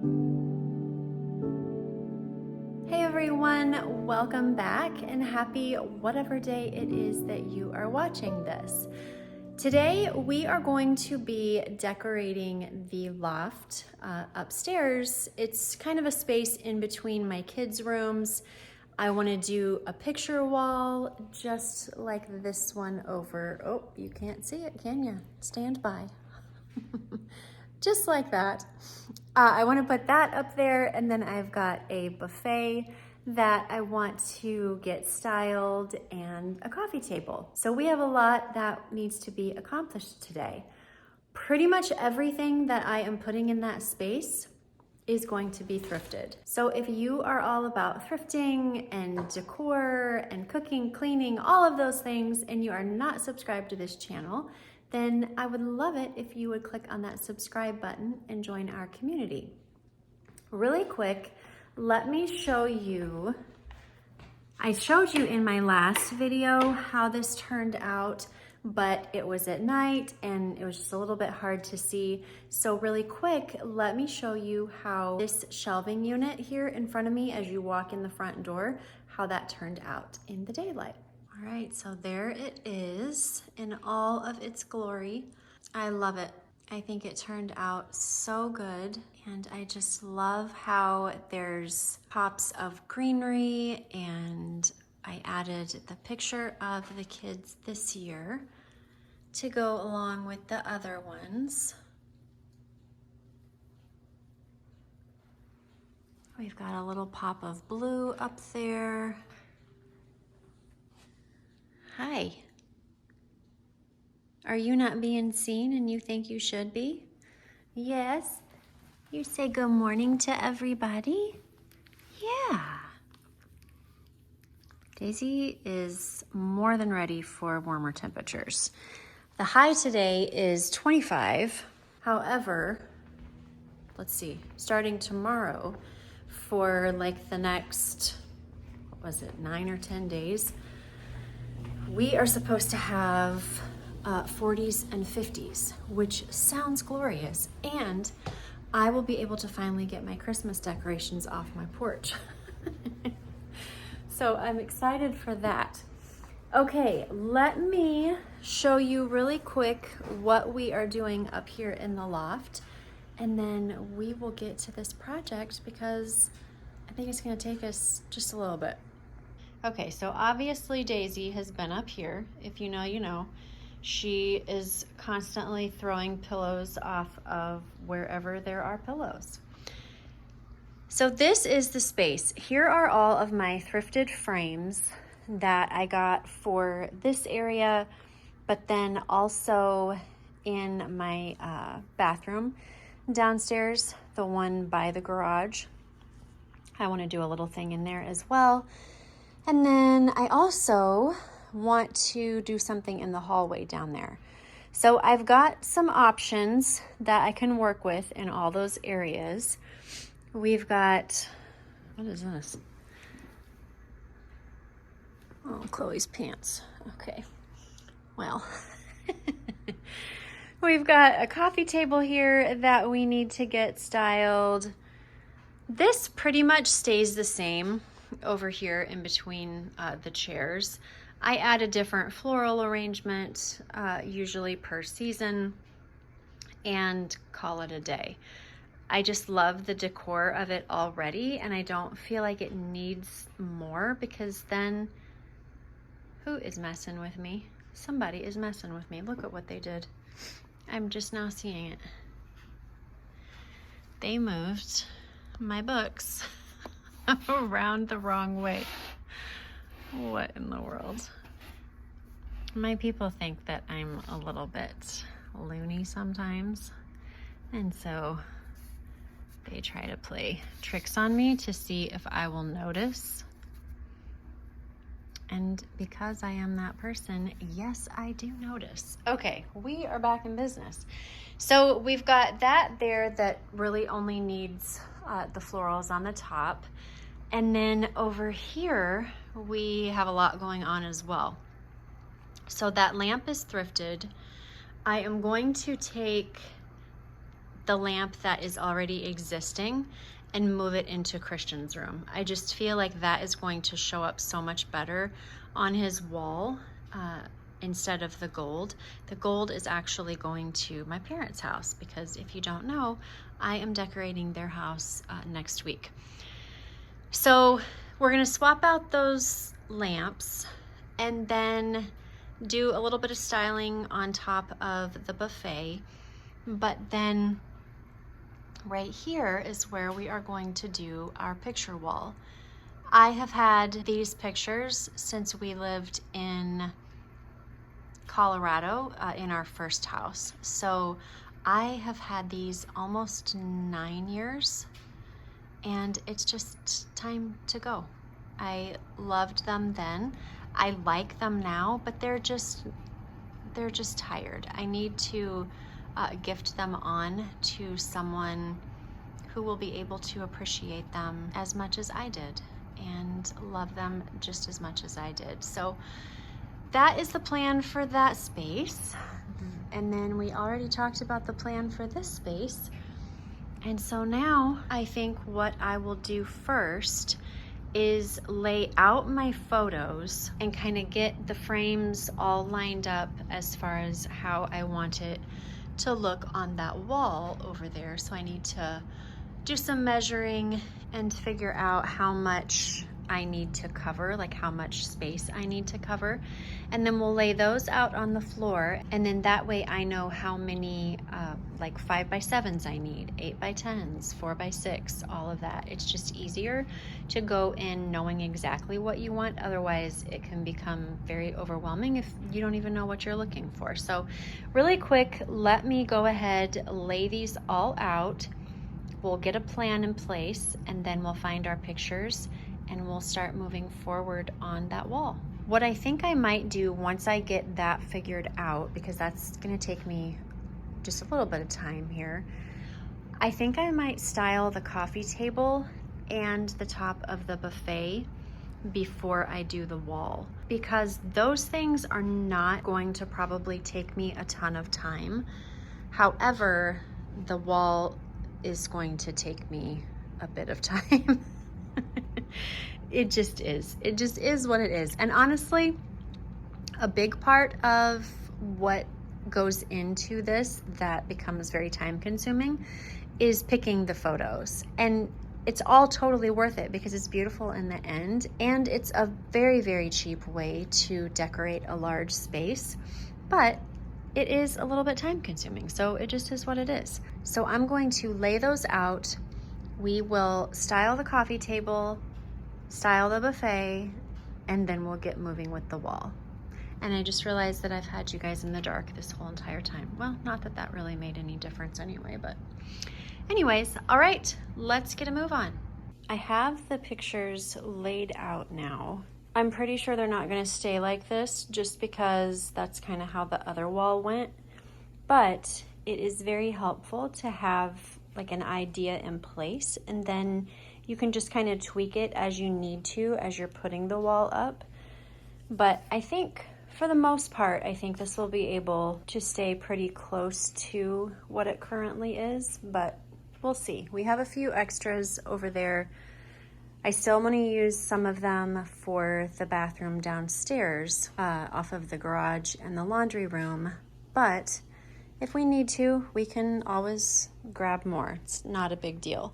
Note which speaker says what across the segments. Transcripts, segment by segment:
Speaker 1: Hey everyone, welcome back and happy whatever day it is that you are watching this. Today we are going to be decorating the loft upstairs. It's kind of a space in between my kids' rooms. I want to do a picture wall just like this one over. Oh, you can't see it, can you? Stand by. Just like that. I want to put that up there, and then I've got a buffet that I want to get styled and a coffee table. So we have a lot that needs to be accomplished today. Pretty much everything that I am putting in that space is going to be thrifted. So if you are all about thrifting and decor and cooking, cleaning, all of those things, and you are not subscribed to this channel, then I would love it if you would click on that subscribe button and join our community. Really quick, let me show you. I showed you in my last video how this turned out, but it was at night and it was just a little bit hard to see. So really quick, let me show you how this shelving unit here in front of me as you walk in the front door, how that turned out in the daylight. All right, so there it is in all of its glory. I love it. I think it turned out so good, and I just love how there's pops of greenery, and I added the picture of the kids this year to go along with the other ones. We've got a little pop of blue up there. Hi. Are you not being seen and you think you should be? Yes. You say good morning to everybody? Yeah. Daisy is more than ready for warmer temperatures. The high today is 25. However, let's see, starting tomorrow for like the next, 9 or 10 days, we are supposed to have 40s and 50s, which sounds glorious. And I will be able to finally get my Christmas decorations off my porch. So I'm excited for that. Okay, let me show you really quick what we are doing up here in the loft, and then we will get to this project because I think it's gonna take us just a little bit. Okay, so obviously Daisy has been up here. If you know, you know. She is constantly throwing pillows off of wherever there are pillows. So this is the space. Here are all of my thrifted frames that I got for this area, but then also in my bathroom downstairs, the one by the garage. I want to do a little thing in there as well. And then I also want to do something in the hallway down there. So I've got some options that I can work with in all those areas. We've got, what is this? Oh, Chloe's pants. Okay. Well, we've got a coffee table here that we need to get styled. This pretty much stays the same over here in between the chairs. I add a different floral arrangement, usually per season, and call it a day. I just love the decor of it already, and I don't feel like it needs more, because then who is messing with me? Somebody is messing with me. Look at what they did. I'm just now seeing it. They moved my books around the wrong way. What in the world? My people think that I'm a little bit loony sometimes, and so they try to play tricks on me to see if I will notice. And because I am that person, yes, I do notice. Okay, we are back in business. So we've got that there that really only needs the florals on the top. And then over here, we have a lot going on as well. So that lamp is thrifted. I am going to take the lamp that is already existing and move it into Christian's room. I just feel like that is going to show up so much better on his wall instead of the gold. The gold is actually going to my parents' house because if you don't know, I am decorating their house next week. So we're gonna swap out those lamps and then do a little bit of styling on top of the buffet. But then right here is where we are going to do our picture wall. I have had these pictures since we lived in Colorado in our first house. So I have had these almost 9 years, and it's just time to go. I loved them then. I like them now, but they're just tired. I need to gift them on to someone who will be able to appreciate them as much as I did and love them just as much as I did. So that is the plan for that space. And then we already talked about the plan for this space. And so now I think what I will do first is lay out my photos and kind of get the frames all lined up as far as how I want it to look on that wall over there. So I need to do some measuring and figure out how much I need to cover, like how much space I need to cover. And then we'll lay those out on the floor. And then that way I know how many like 5x7s I need, 8x10s, 4x6, all of that. It's just easier to go in knowing exactly what you want. Otherwise it can become very overwhelming if you don't even know what you're looking for. So really quick, let me go ahead, lay these all out. We'll get a plan in place and then we'll find our pictures and we'll start moving forward on that wall. What I think I might do once I get that figured out, because that's gonna take me just a little bit of time here, I think I might style the coffee table and the top of the buffet before I do the wall, because those things are not going to probably take me a ton of time. However, the wall is going to take me a bit of time. It just is what it is. And honestly, a big part of what goes into this that becomes very time consuming is picking the photos. And it's all totally worth it because it's beautiful in the end, and it's a very, very cheap way to decorate a large space, but it is a little bit time consuming. So it just is what it is. So I'm going to lay those out. We will style the coffee table, style the buffet, and then we'll get moving with the wall. And I just realized that I've had you guys in the dark this whole entire time. Well, not that that really made any difference anyway, but anyways, all right, let's get a move on. I have the pictures laid out now. I'm pretty sure they're not gonna stay like this just because that's kind of how the other wall went, but it is very helpful to have like an idea in place, and then you can just kind of tweak it as you need to as you're putting the wall up. But I think for the most part, I think this will be able to stay pretty close to what it currently is, but we'll see. We have a few extras over there. I still want to use some of them for the bathroom downstairs off of the garage and the laundry room, but if we need to, we can always grab more. It's not a big deal.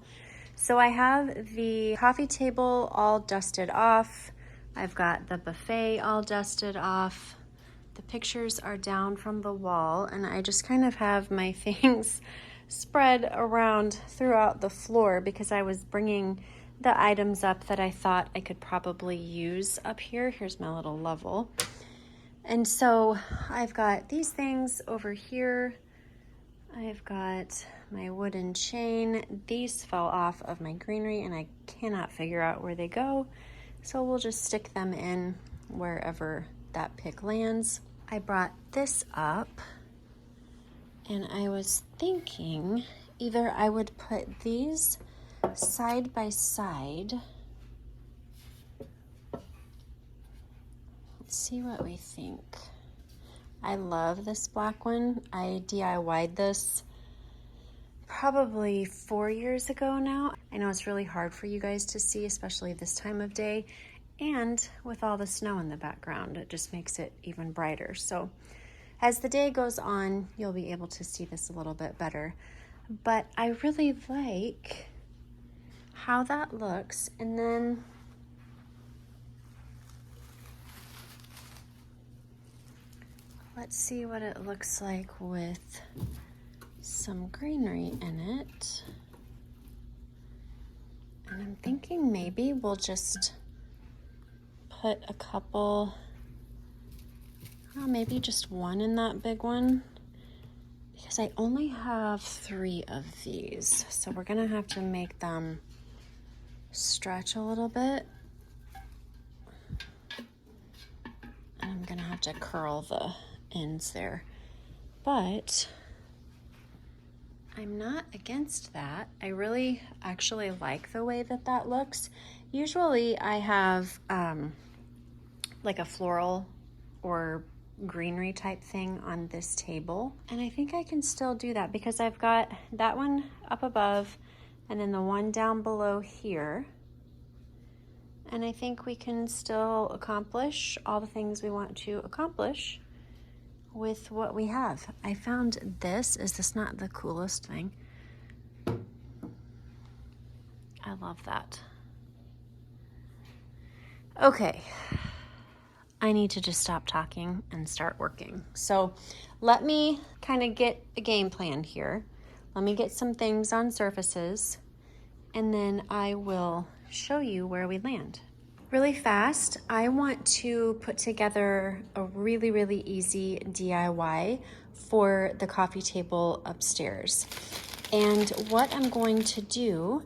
Speaker 1: So I have the coffee table all dusted off. I've got the buffet all dusted off. The pictures are down from the wall, and I just kind of have my things spread around throughout the floor because I was bringing the items up that I thought I could probably use up here. Here's my little level. And so I've got these things over here. I've got my wooden chain. These fell off of my greenery and I cannot figure out where they go. So we'll just stick them in wherever that pick lands. I brought this up and I was thinking either I would put these side by side. Let's see what we think. I love this black one. I DIY'd this probably 4 years ago now. I know it's really hard for you guys to see, especially this time of day, and with all the snow in the background, it just makes it even brighter. So as the day goes on, you'll be able to see this a little bit better. But I really like how that looks. And then let's see what it looks like with some greenery in it. And I'm thinking maybe we'll just put a couple, maybe just one in that big one, because I only have 3 of these. So we're gonna have to make them stretch a little bit. And I'm gonna have to curl the ends there. But I'm not against that. I really actually like the way that that looks. Usually I have like a floral or greenery type thing on this table. And I think I can still do that because I've got that one up above and then the one down below here. And I think we can still accomplish all the things we want to accomplish with what we have. I found this. Is this not the coolest thing? I love that. Okay, I need to just stop talking and start working. So let me kind of get a game plan here. Let me get some things on surfaces, and then I will show you where we land. Really fast, I want to put together a really easy DIY for the coffee table upstairs. And what I'm going to do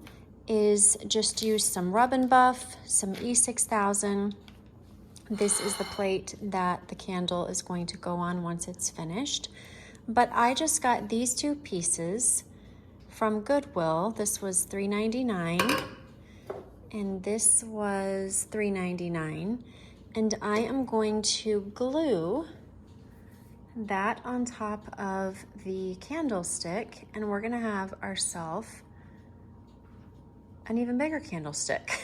Speaker 1: is just use some Rub and Buff, some E6000. This is the plate that the candle is going to go on once it's finished. But I just got these 2 pieces from Goodwill. This was $3.99. And this was $3.99. And I am going to glue that on top of the candlestick, and we're gonna have ourselves an even bigger candlestick.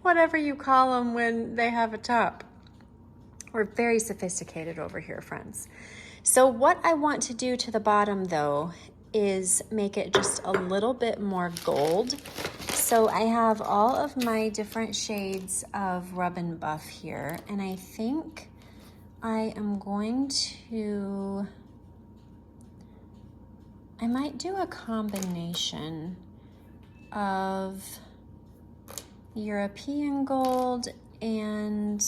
Speaker 1: Whatever you call them when they have a top. We're very sophisticated over here, friends. So what I want to do to the bottom though is make it just a little bit more gold. So I have all of my different shades of Rub and Buff here, and I think I am going to, I might do a combination of European gold and,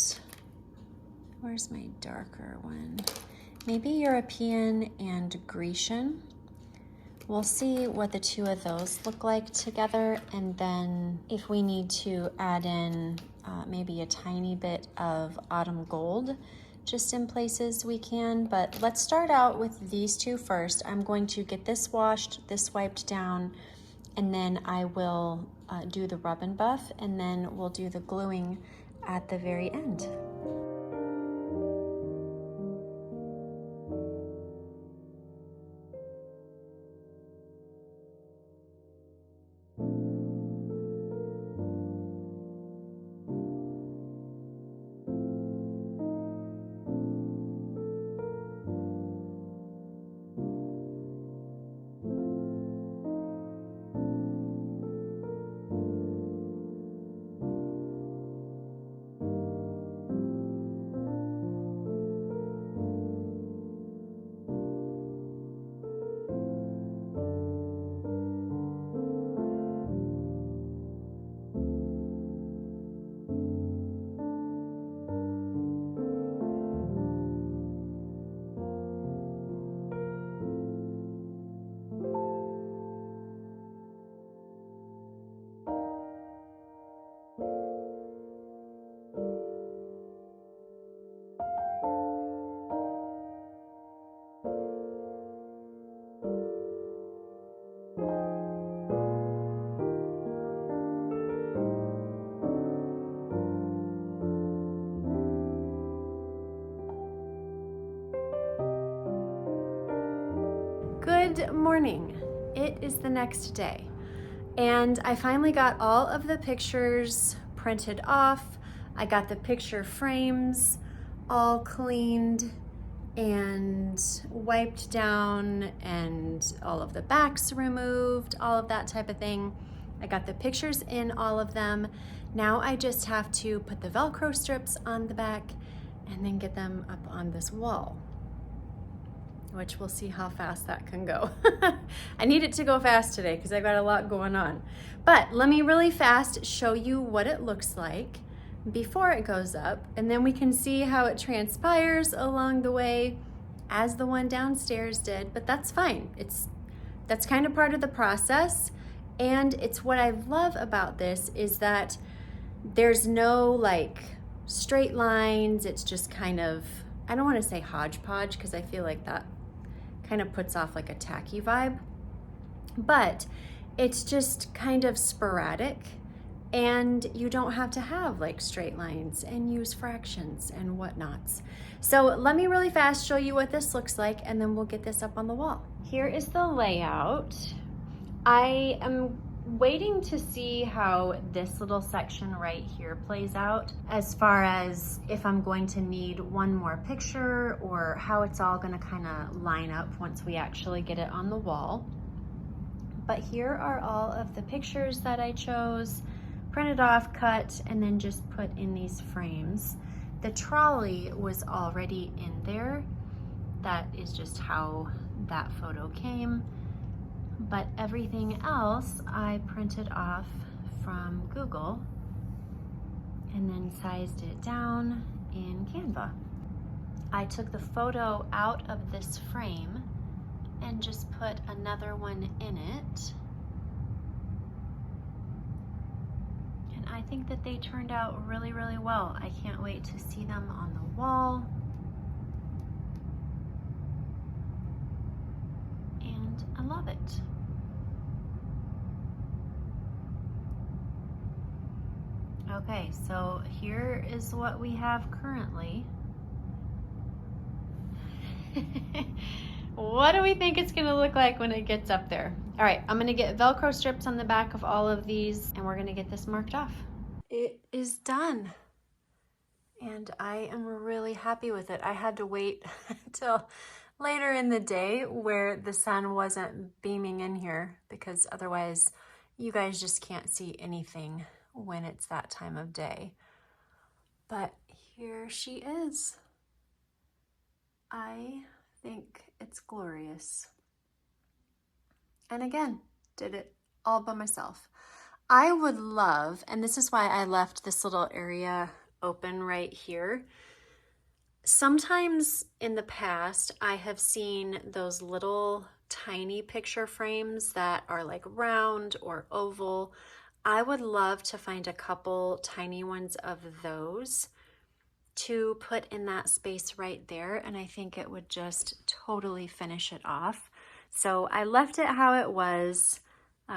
Speaker 1: where's my darker one? Maybe European and Grecian. We'll see what the 2 of those look like together, and then if we need to add in maybe a tiny bit of autumn gold just in places we can. But let's start out with these 2 first. I'm going to get this washed, this wiped down, and then I will do the Rub and Buff, and then we'll do the gluing at the very end. Good morning. It is the next day, and I finally got all of the pictures printed off. I got the picture frames all cleaned and wiped down and all of the backs removed, all of that type of thing. I got the pictures in all of them. Now I just have to put the Velcro strips on the back and then get them up on this wall, which we'll see how fast that can go. I need it to go fast today because I've got a lot going on. But let me really fast show you what it looks like before it goes up, and then we can see how it transpires along the way as the one downstairs did, but that's fine. That's kind of part of the process, and it's what I love about this is that there's no like straight lines. It's just kind of, I don't want to say hodgepodge because I feel like that kind of puts off like a tacky vibe, but it's just kind of sporadic, and you don't have to have like straight lines and use fractions and whatnots. So let me really fast show you what this looks like, and then we'll get this up on the wall. Here is the layout. I am waiting to see how this little section right here plays out, as far as if I'm going to need one more picture or how it's all going to kind of line up once we actually get it on the wall. But here are all of the pictures that I chose, printed off, cut, and then just put in these frames. The trolley was already in there. That is just how that photo came. But everything else I printed off from Google and then sized it down in Canva. I took the photo out of this frame and just put another one in it. And I think that they turned out really, really well. I can't wait to see them on the wall. And I love it. Okay, so here is what we have currently. What do we think it's gonna look like when it gets up there? All right, I'm gonna get Velcro strips on the back of all of these, and we're gonna get this marked off. It is done, and I am really happy with it. I had to wait till later in the day where the sun wasn't beaming in here, because otherwise you guys just can't see anything when it's that time of day. But here she is. I think it's glorious. And again, did it all by myself. I would love, and this is why I left this little area open right here. Sometimes in the past, I have seen those little tiny picture frames that are like round or oval. I would love to find a couple tiny ones of those to put in that space right there, and I think it would just totally finish it off. So I left it how it was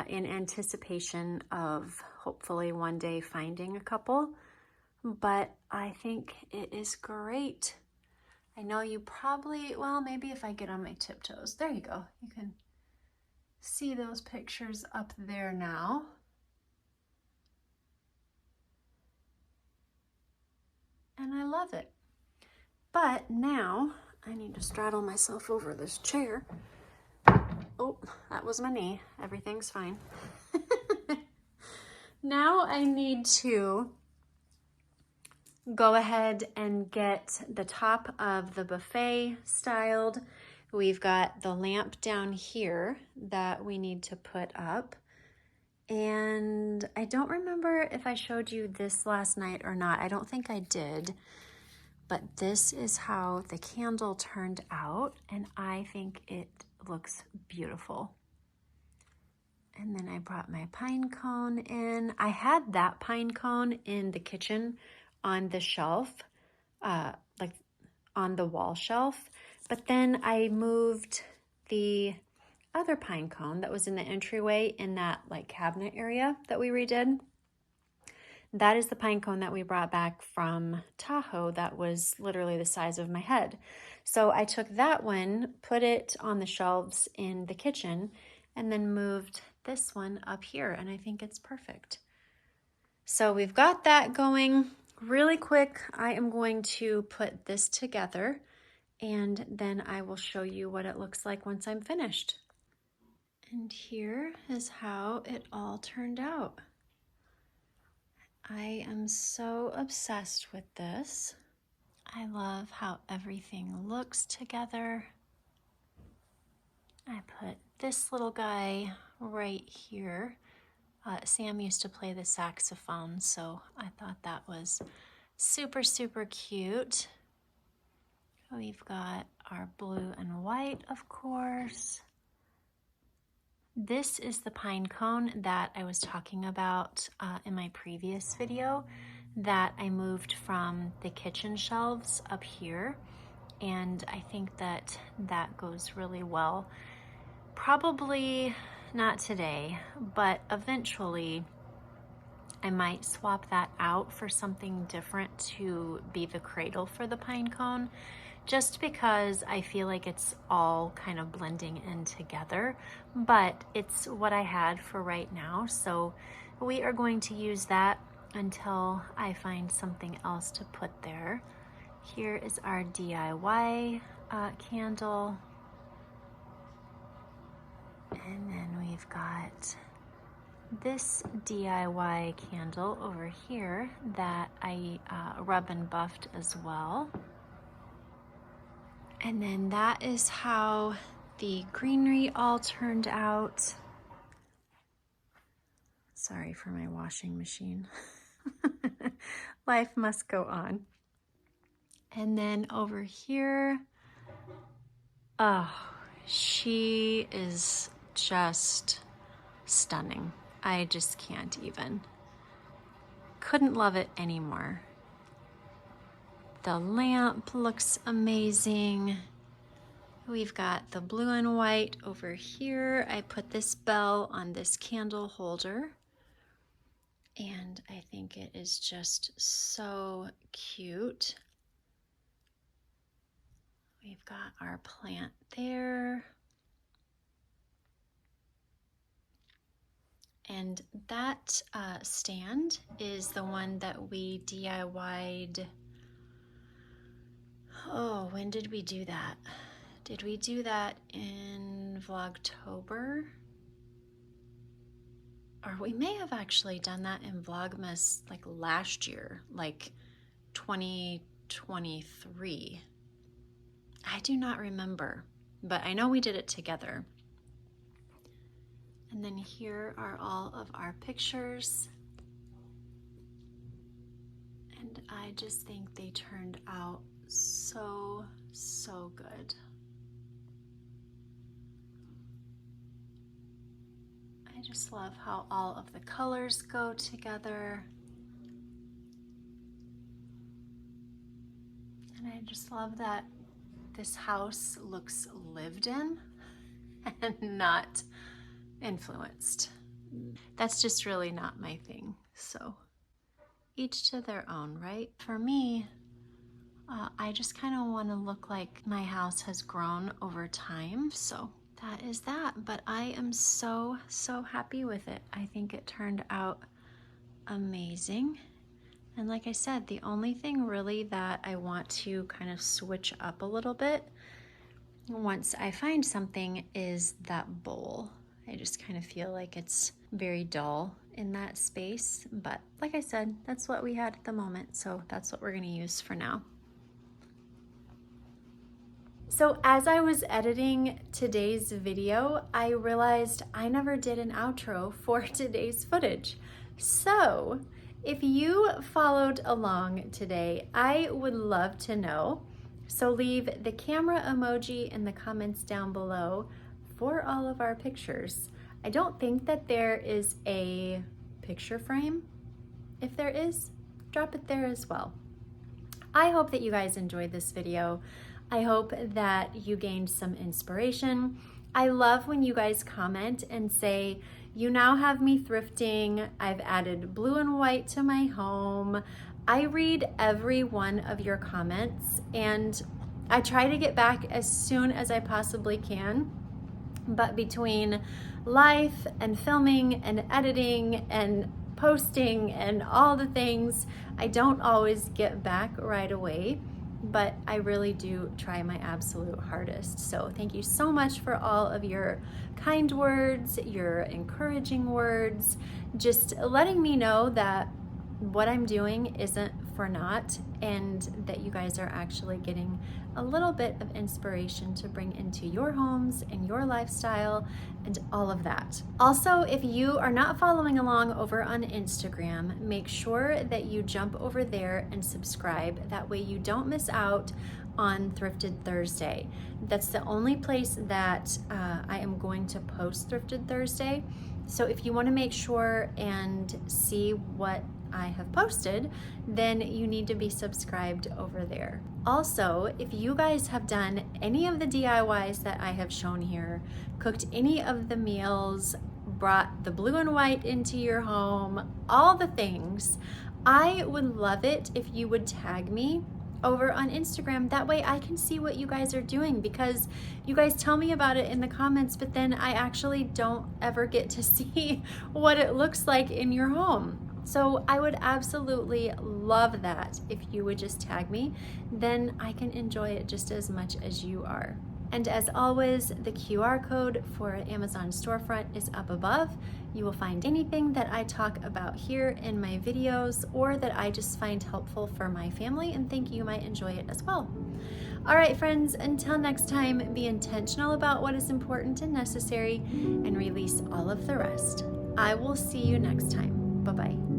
Speaker 1: in anticipation of hopefully one day finding a couple, but I think it is great. I know you probably, well, maybe if I get on my tiptoes, there you go. You can see those pictures up there now. And I love it. But now I need to straddle myself over this chair. Oh, that was my knee. Everything's fine. Now I need to go ahead and get the top of the buffet styled. We've got the lamp down here that we need to put up. And I don't remember if I showed you this last night or not. I don't think I did, but this is how the candle turned out, and I think it looks beautiful. And then I brought my pine cone in. I had that pine cone in the kitchen on the shelf, like on the wall shelf, but then I moved the other pine cone that was in the entryway in that like cabinet area that we redid. That is the pine cone that we brought back from Tahoe that was literally the size of my head. So I took that one, put it on the shelves in the kitchen, and then moved this one up here, and I think it's perfect. So we've got that going. Really quick, I am going to put this together, and then I will show you what it looks like once I'm finished. And here is how it all turned out. I am so obsessed with this. I love how everything looks together. I put this little guy right here. Sam used to play the saxophone, so I thought that was super, super cute. We've got our blue and white, of course. This is the pine cone that I was talking about in my previous video that I moved from the kitchen shelves up here, and I think that that goes really well. Probably not today, but eventually I might swap that out for something different to be the cradle for the pine cone, just because I feel like it's all kind of blending in together, but it's what I had for right now. So we are going to use that until I find something else to put there. Here is our DIY candle. And then we've got this DIY candle over here that I rub and buffed as well. And then that is how the greenery all turned out. Sorry for my washing machine. Life must go on. And then over here, oh, she is just stunning. I just can't even. Couldn't love it anymore. The lamp looks amazing. We've got the blue and white over here. I put this bell on this candle holder, and I think it is just so cute. We've got our plant there. And that stand is the one that we DIY'd. Oh, when did we do that? Did we do that in Vlogtober? Or we may have actually done that in Vlogmas like last year, like 2023. I do not remember, but I know we did it together. And then here are all of our pictures. And I just think they turned out so, so good. I just love how all of the colors go together. And I just love that this house looks lived in and not influenced. That's just really not my thing. So each to their own, right? For me, I just kind of want to look like my house has grown over time. So that is that. But I am so, so happy with it. I think it turned out amazing. And like I said, the only thing really that I want to kind of switch up a little bit once I find something is that bowl. I just kind of feel like it's very dull in that space. But like I said, that's what we had at the moment. So that's what we're going to use for now. So as I was editing today's video, I realized I never did an outro for today's footage. So if you followed along today, I would love to know. So leave the camera emoji in the comments down below for all of our pictures. I don't think that there is a picture frame. If there is, drop it there as well. I hope that you guys enjoyed this video. I hope that you gained some inspiration. I love when you guys comment and say, You now have me thrifting. I've added blue and white to my home. I read every one of your comments and I try to get back as soon as I possibly can. But between life and filming and editing and posting and all the things, I don't always get back right away, but I really do try my absolute hardest. So thank you so much for all of your kind words, your encouraging words, just letting me know that what I'm doing isn't for naught and that you guys are actually getting a little bit of inspiration to bring into your homes and your lifestyle and all of that. Also, if you are not following along over on Instagram, make sure that you jump over there and subscribe. That way you don't miss out on Thrifted Thursday. That's the only place that I am going to post Thrifted Thursday. So if you want to make sure and see what I have posted, then you need to be subscribed over there. Also, if you guys have done any of the DIYs that I have shown here, cooked any of the meals, brought the blue and white into your home, all the things, I would love it if you would tag me over on Instagram. That way I can see what you guys are doing, because you guys tell me about it in the comments, but then I actually don't ever get to see what it looks like in your home. So I would absolutely love that if you would just tag me, then I can enjoy it just as much as you are. And as always, the QR code for Amazon storefront is up above. You will find anything that I talk about here in my videos or that I just find helpful for my family and think you might enjoy it as well. All right, friends, until next time, be intentional about what is important and necessary and release all of the rest. I will see you next time. Bye-bye.